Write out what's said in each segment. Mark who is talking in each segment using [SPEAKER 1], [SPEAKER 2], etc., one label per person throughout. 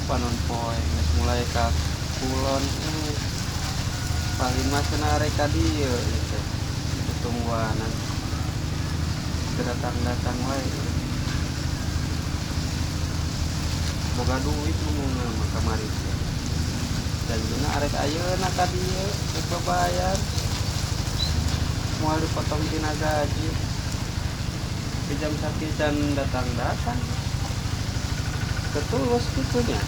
[SPEAKER 1] panon poe geus mulai ka kulon paling mah cenah rek ka dieu gitu. Tungguanan datang wae. Boga duit ngomongna mah kamari. Janjina arek ayeuna ka dieu rek babayar. Moal dipotong tina gaji. Di jam sakitan datang. Ketulus kitunya.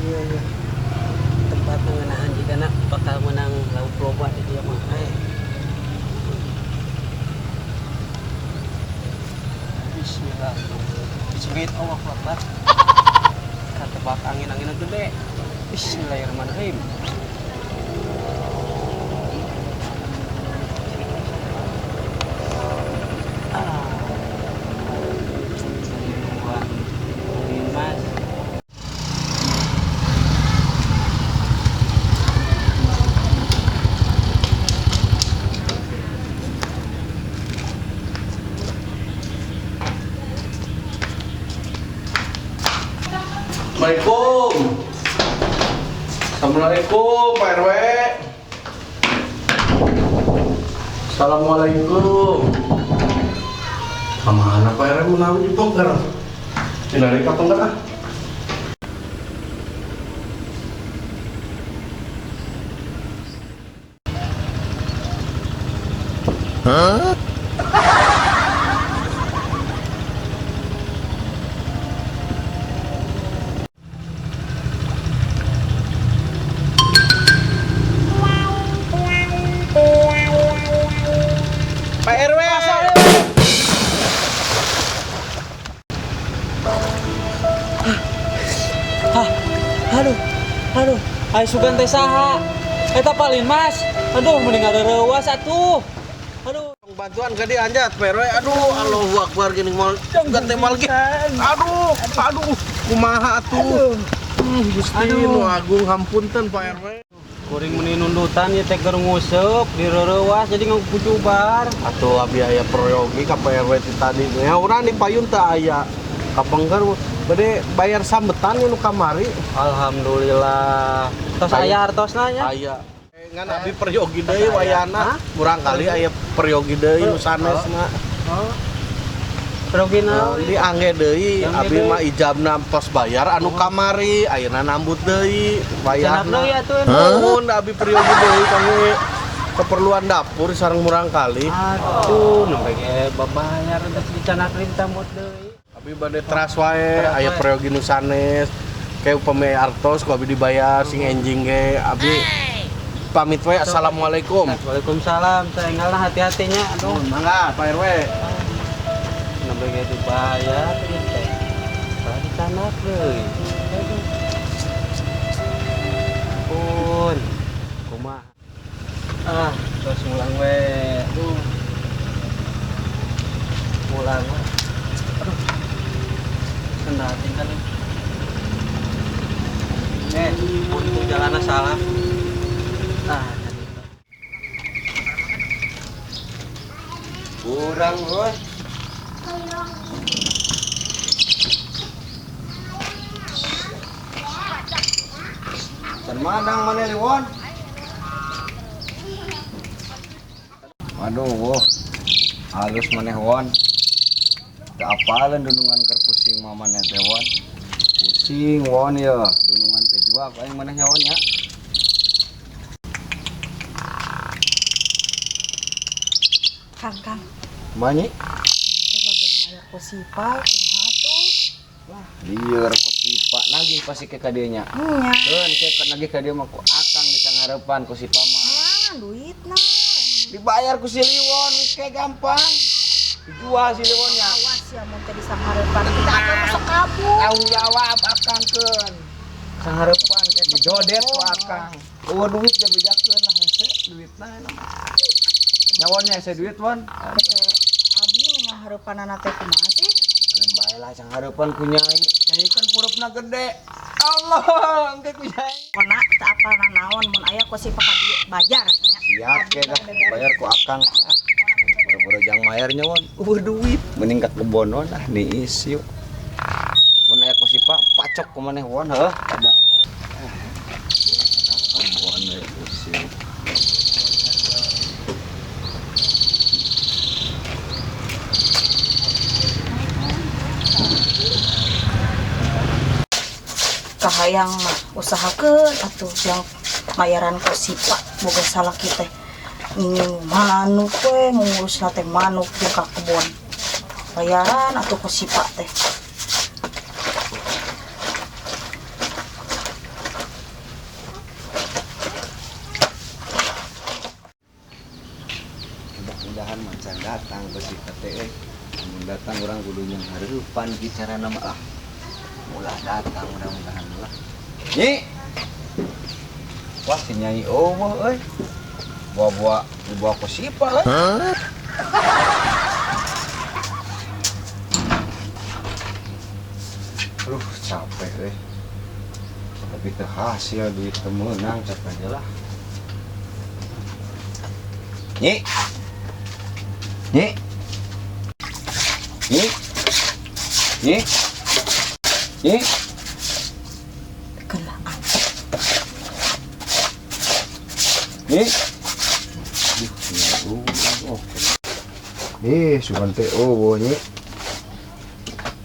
[SPEAKER 1] Iya. Tempat mengenahan jika nak bakal menang lauk loba di dia mah. Bismillah. Bismillah Allah Akbar. Katebak angin-angin gede. Bismillahirrahmanirrahim.
[SPEAKER 2] Assalamualaikum. Assalamualaikum Pak RW. Assalamualaikum. Kemana Pak RW menawi di poker? Tinari ka poker ah. Hah? Pak RW.
[SPEAKER 1] Aduh. Ai sugan teh saha? Eta palin Mas. Aduh mending reuwas atuh. Aduh.
[SPEAKER 2] Bantuan ka dia anjat Pak RW. Aduh, Allahu Akbar gini mal ganti mal ge. Aduh. Kumaha atuh? Gusti nu agung hampunten Pak RW.
[SPEAKER 1] Kuring meni nundutan ya teh keur nguseup di reurewas jadi ngakujubar.
[SPEAKER 2] Atuh abi aya proyogi ka Pak RW ti tadi. Ya urang di payun teh aya. Kapengker bade bayar sambetan nu kamari.
[SPEAKER 1] Alhamdulillah. Tos aya hartosna nya?
[SPEAKER 2] Aya. Ngan abi peryogi deui wayana. Murang kali aya peryogi deui nu sanesna.
[SPEAKER 1] Progina
[SPEAKER 2] Di angge deui abi mah ijabna tos bayar anu kamari ayeuna nambut deui bayarna.
[SPEAKER 1] Cenah atuh.
[SPEAKER 2] Mun abi peryogi deui kangge keperluan dapur sareng murang kali.
[SPEAKER 1] Aduh, nembe ge babayar teh dicanak tambut deui.
[SPEAKER 2] Abi bade teras wae aya peryogi nu sanes. Kayak upami artos ku abi dibayar sing enjing ge abi pamit wae. Assalamualaikum.
[SPEAKER 1] Waalaikumsalam. Saenggalna hati-hatinya. Aduh,
[SPEAKER 2] Mangga Pak RW.
[SPEAKER 1] nembe ge dibayar ieu teh. Salah dicanak deui. Pun kumaha? Terus mulang we. Aduh. Mulang we. Aduh. Kenal tinggal. Pun itu jalannya salah. Kurang, bos. Dan madang mana Liwon? Waduh, halus maneh Won. Teu apaleun dunungan keur pusing mamana teh Won. Pusing Won ya, dunungan teh jual aing maneh nya Won ya.
[SPEAKER 3] Kang.
[SPEAKER 1] Banyak?
[SPEAKER 3] Bagaimana kosipa, kumaha tuh?
[SPEAKER 1] Wah, lieur kosipa nagih pasti ke ka dieu nya.
[SPEAKER 3] Nya.
[SPEAKER 1] Keun ke nagih ka dieu mah ku akang disangharepan kosipa mah.
[SPEAKER 3] Duitna.
[SPEAKER 1] Dibayar ku si Liwon, kayak gampang. Dijual si Liwonnya.
[SPEAKER 3] Awas sia mun teh disangarepan kita akan masuk kabur.
[SPEAKER 1] Tanggung jawab akangkeun. Sangarepan teh dijodet ku akang. Eueuh duit teh bejakeun lah hese duitna mah. Nyawonnya hese duit wan.
[SPEAKER 3] Abi menang hareupanana teh kumaha sih?
[SPEAKER 1] Keun bae lah sangarepan ku nyai. Nyai kan hurufna gede. Allah, engke ku nyai.
[SPEAKER 3] Kona teu apal naon mun aya ku si paka dieu bajar nya.
[SPEAKER 1] Siap ke dah bayar ku akang. Boro-boro jang mayar nyawon. Duit mending ka kebonon ah niis yuk. Mun aya ku si Pak pacok ku maneh won heuh ada. Kebon we pusing.
[SPEAKER 3] Kahayang mah usahakeun atuh yang bayaran ku si Pak boga salah kita ngingin manuk we ngurus teh manuk jeung ka kebon. Bayaran atuh ku si Pak teh.
[SPEAKER 1] Mudah-mudahan mancan datang ke si teh. Mun datang urang kudu nyeun hareupan bicara nama ah. Mulah datang mudah-mudahan lah. Nyi. Wah si Nyai eueuh euy. Buah ku sipa euy. Capek euy. Tapi teu hasil duit teu meunang cek aja lah. Nyi. Nyi. Nyi. Nyi. Nyi.
[SPEAKER 3] Kelah
[SPEAKER 1] Nyi. Sugan teh Nyi.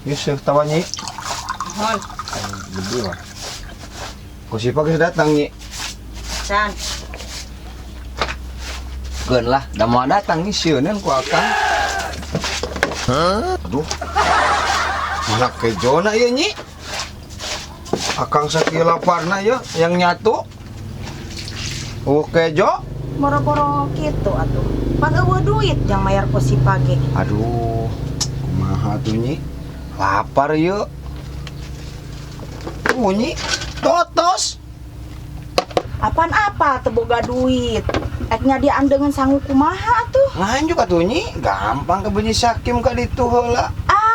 [SPEAKER 1] Yus tawa Nyi.
[SPEAKER 3] Hon,
[SPEAKER 1] Bedu lah. Ku siapa geus datang Nyi?
[SPEAKER 3] can.
[SPEAKER 1] Keun lah, da mau datang nih sieuneuh ku akang. Aduh. Enak kejona ieu Nyi. Akang sakieu laparna ieu yang nyatu. Kejo.
[SPEAKER 3] Boro-boro kitu atuh. Pan eueuh duit yang mayar ku si page.
[SPEAKER 1] Aduh. Kumaha tuh Nyi? Lapar ieu. Nyi, totos.
[SPEAKER 3] Apaan apa teu boga duit? Eknya diandeungan sangu kumaha atuh?
[SPEAKER 1] Nganjuk atuh Nyi, gampang kebeji sakim ka ditu heula.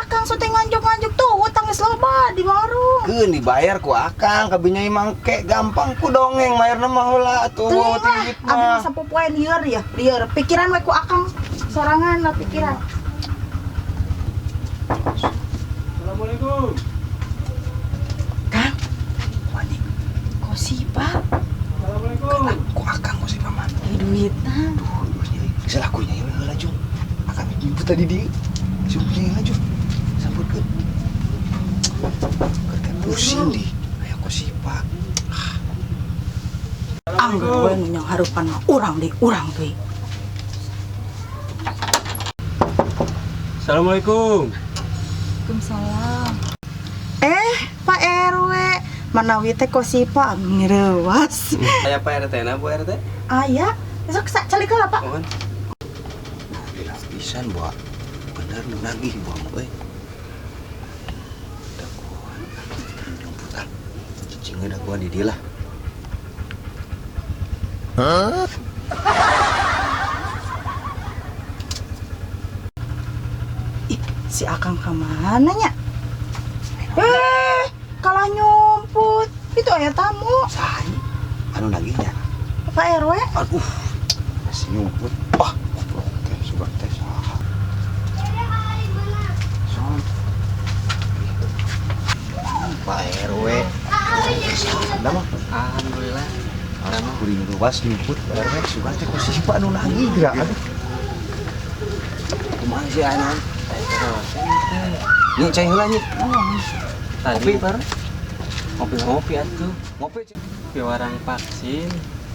[SPEAKER 3] Kang suting nganjuk-nganjuk tuh utang geus loba di warung.
[SPEAKER 1] Keun dibayar ku akang kabinyai mangke gampang ku dongeng mayarna mah heula atuh
[SPEAKER 3] Teuing
[SPEAKER 1] duit
[SPEAKER 3] lah, abi
[SPEAKER 1] mah.
[SPEAKER 3] sapu poe lieur ya, lieur. Pikiran we ku akang sorangan lah pikiran.
[SPEAKER 2] Assalamualaikum.
[SPEAKER 3] Kang, wani ko sipa
[SPEAKER 2] Assalamualaikum.
[SPEAKER 1] Ku akang ku si paman.
[SPEAKER 3] duitna.
[SPEAKER 1] Geus laku nya heula Jung. Akang jemput tadi di. Jung nya laju. Sampurkeun. Kerja pusing di. Aya ku sipa.
[SPEAKER 3] Anggur we nu nyang harupan mah urang deui.
[SPEAKER 2] Assalamualaikum.
[SPEAKER 3] Waalaikumsalam. Pak RW, manawi teh ko sipa ngireuwas.
[SPEAKER 2] Aya Pak RT na Bu RT?
[SPEAKER 3] Aya, besok calik heula Pak.
[SPEAKER 2] Mohon.
[SPEAKER 1] Pisan buah. Bener nu nagih buah euy. Da kuat. Jemputan. Cicing da kuat di dieu lah.
[SPEAKER 3] Si Akang kemana nya? Kalah nyumput. Itu aya tamu.
[SPEAKER 1] Saha nya? Anu nagihnya.
[SPEAKER 3] Pak RW.
[SPEAKER 1] Aduh. Masih nyumput. Wah, goblok teh sugan teh saha. Son. Pak RW. Ada mah.
[SPEAKER 2] Alhamdulillah.
[SPEAKER 1] Anu kuring ruas nyumput Pak RW sugan teh ku sipa anu nagih geura. Aduh. Kumaha sih anu? Nih cai heula nih.
[SPEAKER 2] Tadi
[SPEAKER 1] Par.
[SPEAKER 2] ngopi atuh.
[SPEAKER 1] Ngopi cai.
[SPEAKER 2] Di warang vaksin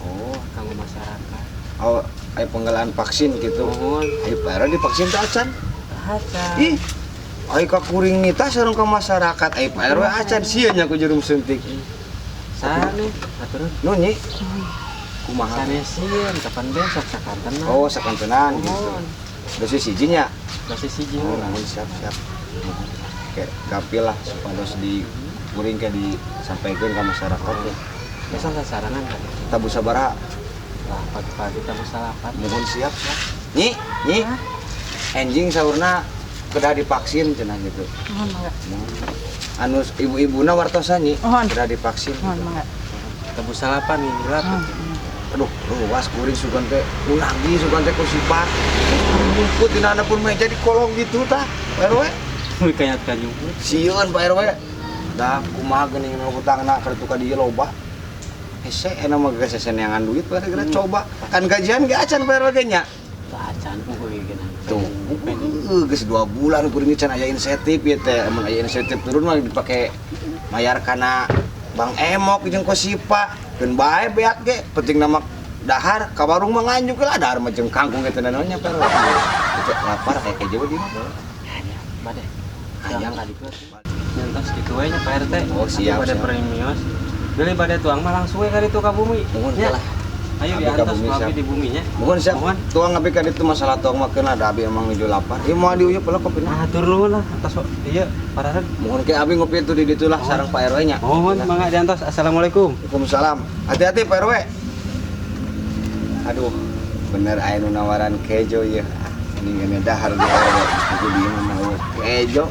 [SPEAKER 1] Oh,
[SPEAKER 2] kanggo masyarakat.
[SPEAKER 1] oh, aya penggalaan vaksin gitu.
[SPEAKER 2] Mohon
[SPEAKER 1] Ayo Pak RW divaksin teh acan.
[SPEAKER 2] haca.
[SPEAKER 1] Ih, ayo ka kuring nita sareng ka masyarakat. Ayo Pak RW acan sieun nya ku jarum suntik.
[SPEAKER 2] Sane aturan.
[SPEAKER 1] Nu Nyi? Kumaha?
[SPEAKER 2] Sanesieun kapan besok sakanten.
[SPEAKER 1] Oh, sakantenan gitu.
[SPEAKER 2] Mohon.
[SPEAKER 1] Dosis hiji nya.
[SPEAKER 4] Kasih siji
[SPEAKER 1] Oh,
[SPEAKER 4] lah.
[SPEAKER 1] siap-siap. Kayak gapil lah supados di kuring kayak disampaikan ke masyarakat ya.
[SPEAKER 4] Misal sasarangan kan.
[SPEAKER 1] Tabu sabaraha.
[SPEAKER 4] Lah pagi-pagi kita salapan.
[SPEAKER 1] Mohon siap. Nyi. Anjing saurna kedah divaksin cenah gitu.
[SPEAKER 3] Mohon mangga.
[SPEAKER 1] Anu ibu-ibuna wartosan nyi
[SPEAKER 3] Mohon.
[SPEAKER 1] kedah divaksin.
[SPEAKER 3] Mohon mangga.
[SPEAKER 4] Kita salapan ini lah.
[SPEAKER 1] Aduh, ruas kuring sugan teh nu lagi sugan teh ku sifat. Ngumput dina pun meja di kolong gitu tah. Pak RW.
[SPEAKER 4] Wih kayak kanyung.
[SPEAKER 1] Sieun Pak RW. Da kumaha geuning nu hutangna keur ka dieu loba. Hese enak mah geus sesenangan duit pada geura coba. Kan gajian ge acan Pak RW ge nya.
[SPEAKER 4] Acan euy geunan.
[SPEAKER 1] Tuh, geus 2 bulan kuring can aya insentif ya teh. Amun aya insentif turun mah dipake mayar kana Bang Emok jeung Kosipa. Keun bae beak ge penting nama dahar ka warung mah nganjuk lah dahar mah jeung kangkung eta nanonya Pak RW. Itu lapar aya kejo di mana?
[SPEAKER 4] Bade.
[SPEAKER 1] Ayam.
[SPEAKER 4] Ayam tadi tuh. Nyantos kitu we nya Pak RT.
[SPEAKER 1] Oh, siap,
[SPEAKER 4] Bade
[SPEAKER 1] siap.
[SPEAKER 4] premios. Beli bade tuang mah langsung we ka ditu ka bumi.
[SPEAKER 1] Mohon
[SPEAKER 4] Nya.
[SPEAKER 1] lah.
[SPEAKER 4] Ayo
[SPEAKER 1] Abi ka
[SPEAKER 4] diantos
[SPEAKER 1] bumi,
[SPEAKER 4] ku abi
[SPEAKER 1] siap.
[SPEAKER 4] di buminya.
[SPEAKER 1] Mohon siap.
[SPEAKER 4] Mohon.
[SPEAKER 1] Tuang abi ka ditu masalah tuang mah keun ada abi emang nuju lapar. Ieu moal diuyeup lah kopina.
[SPEAKER 4] Ah turun lah atas ieu parahan.
[SPEAKER 1] Mohon ke abi ngopi itu di ditu lah sareng Pak RW nya.
[SPEAKER 4] Mohon mangga diantos. Assalamualaikum.
[SPEAKER 1] Waalaikumsalam. Hati-hati Pak RW. Aduh, bener aya nu nawaran kejo ieu. Ini gini dahar di RW. Aku di mana kejo.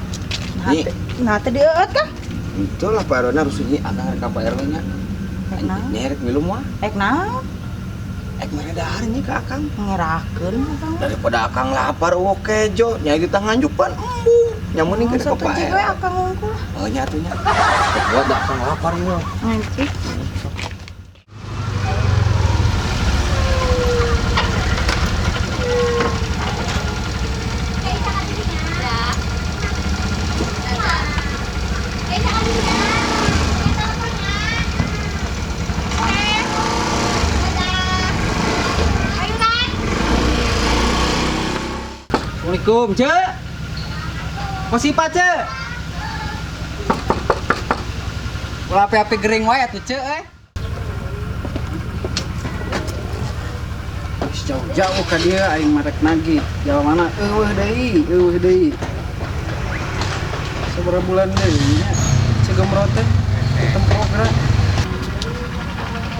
[SPEAKER 1] Nyi,
[SPEAKER 3] Nah teh dieut kah?
[SPEAKER 1] itu lah Pak RW na rusuh nyi akang ka Pak RW nya.
[SPEAKER 3] Ek naon?
[SPEAKER 1] Nyerek minum mah.
[SPEAKER 3] Ek naon?
[SPEAKER 1] Ek mana dahar nyi ka akang.
[SPEAKER 3] Ngerakeun Kang.
[SPEAKER 1] Daripada akang lapar eueuh kejo, nya di tangan jupan embung. Nyamunin ke
[SPEAKER 3] Satu
[SPEAKER 1] Pak
[SPEAKER 3] jiwa
[SPEAKER 1] RW.
[SPEAKER 3] akang ngungkul.
[SPEAKER 1] Oh nya atuh nya. Buat dah akang lapar ieu.
[SPEAKER 3] Nanti.
[SPEAKER 4] Assalamualaikum, Cek. Kosipa, Cek. Ulah api-api gering wae atuh, Cek,
[SPEAKER 5] Jauh-jauh ka dia aing marek nagih. Jalan mana? Eueuh deui. Sabaraha bulan deui nya. Cegemrot teh tempogra.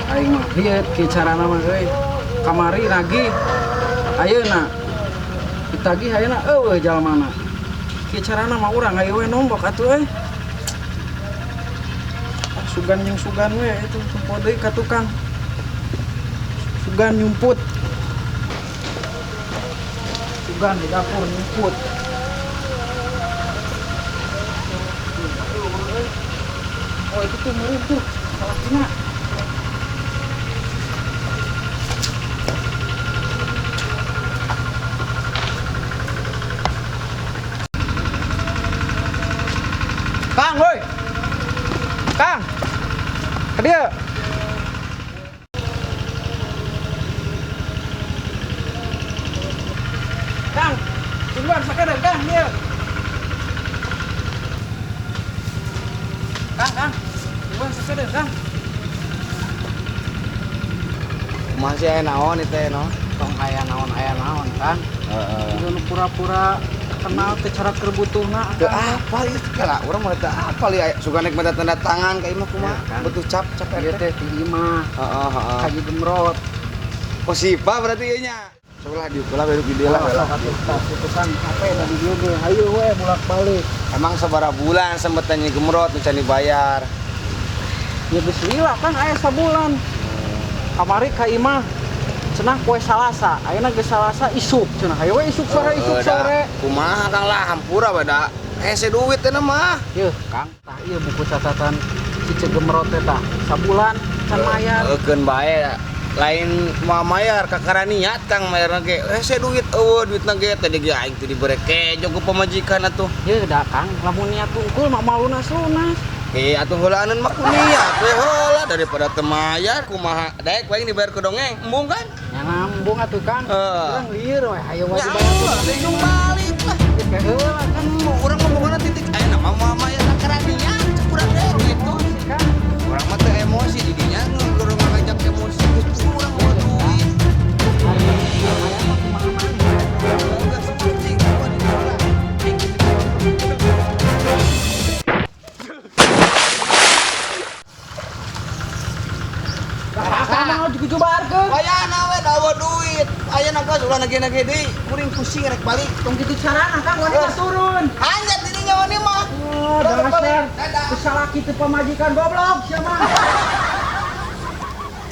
[SPEAKER 5] Aing mah lieu ke carana mah euy. Kamari nagih. Ayeuna ditagih ayeuna eueuh jalan mana. Ke carana mah urang aya we nombok atuh euy. Sugan jeung sugan we itu tempo deui ka tukang. Sugan nyumput. Sugan di dapur nyumput. Oh itu tuh murid tuh salah Cina. Kang, woi. Kang. Ke dia. Kang, duluan sakadar Kang dia. Kang, duluan sakadar Kang.
[SPEAKER 1] Masih aya naon itu ya no?
[SPEAKER 5] Tong aya naon Kang.
[SPEAKER 1] Heeh.
[SPEAKER 5] Udah pura-pura kenal teh cara kerbutuhna
[SPEAKER 1] Teu
[SPEAKER 5] Kang.
[SPEAKER 1] apa itu kala urang mah teu apa li suka naik mata tanda tangan ka imah kumaha
[SPEAKER 5] Ya, kan.
[SPEAKER 1] betul cap
[SPEAKER 5] Ieu
[SPEAKER 1] RT.
[SPEAKER 5] teh ti imah
[SPEAKER 1] Heeh.
[SPEAKER 5] Haji Gemrot.
[SPEAKER 1] Kosipa berarti ieu nya. Coba diukulah baru di dia lah.
[SPEAKER 5] Putusan HP dari dia ge. Hayu we bolak-balik.
[SPEAKER 1] Emang sabaraha bulan sempet tanya gemrot nu can dibayar.
[SPEAKER 5] Ya geus lila kan aya sabulan. Kamari ka imah cenah poe Salasa. Ayeuna geus Salasa isuk cenah. Hayu we isuk sore
[SPEAKER 1] Kumaha Kang lah hampura bada. Hese duit teh mah.
[SPEAKER 5] Yeuh, Kang, tah ieu buku catatan si Cegemrot teh tah. Sabulan can mayar.
[SPEAKER 1] Eukeun bae lain mah mayar kakara niat Kang mayarna ge. Hese duit eueuh duitna ge tadi ge aing teu dibere kejo ku pamajikan atuh.
[SPEAKER 5] Yeuh da Kang, lamun niat tungkul mah mau lunas-lunas.
[SPEAKER 1] Atuh heulaaneun mah kuliah we heula daripada teu mayar kumaha daek paling dibayar ku dongeng embung kan?
[SPEAKER 5] Ya ngambung atuh Kang. Urang lieur we, ayo
[SPEAKER 1] Ya
[SPEAKER 5] wajib bayar.
[SPEAKER 1] Allah, langsung balik lah.
[SPEAKER 5] Kayak heula kan
[SPEAKER 1] Urang mah boga titik aya nama mama ya sakaranian cek urang teh gitu.
[SPEAKER 5] Kang.
[SPEAKER 1] Urang mah teu emosi di dinya urang ngajak emosi justru urang mau duit. Enggak seperti gua di
[SPEAKER 2] Awas ulah nage-nage deui, kuring pusing rek balik.
[SPEAKER 5] Tong kitu carana Kang wanita turun.
[SPEAKER 2] Anjat dirinya wani mah.
[SPEAKER 5] Oh, dasar. Kesalah kitu pamajikan goblok sia mah.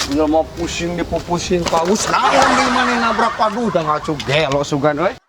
[SPEAKER 2] Tinggal mau pusing dipupusing paus naon di mana nabrak waduh dah ngaco gelo sugan euy.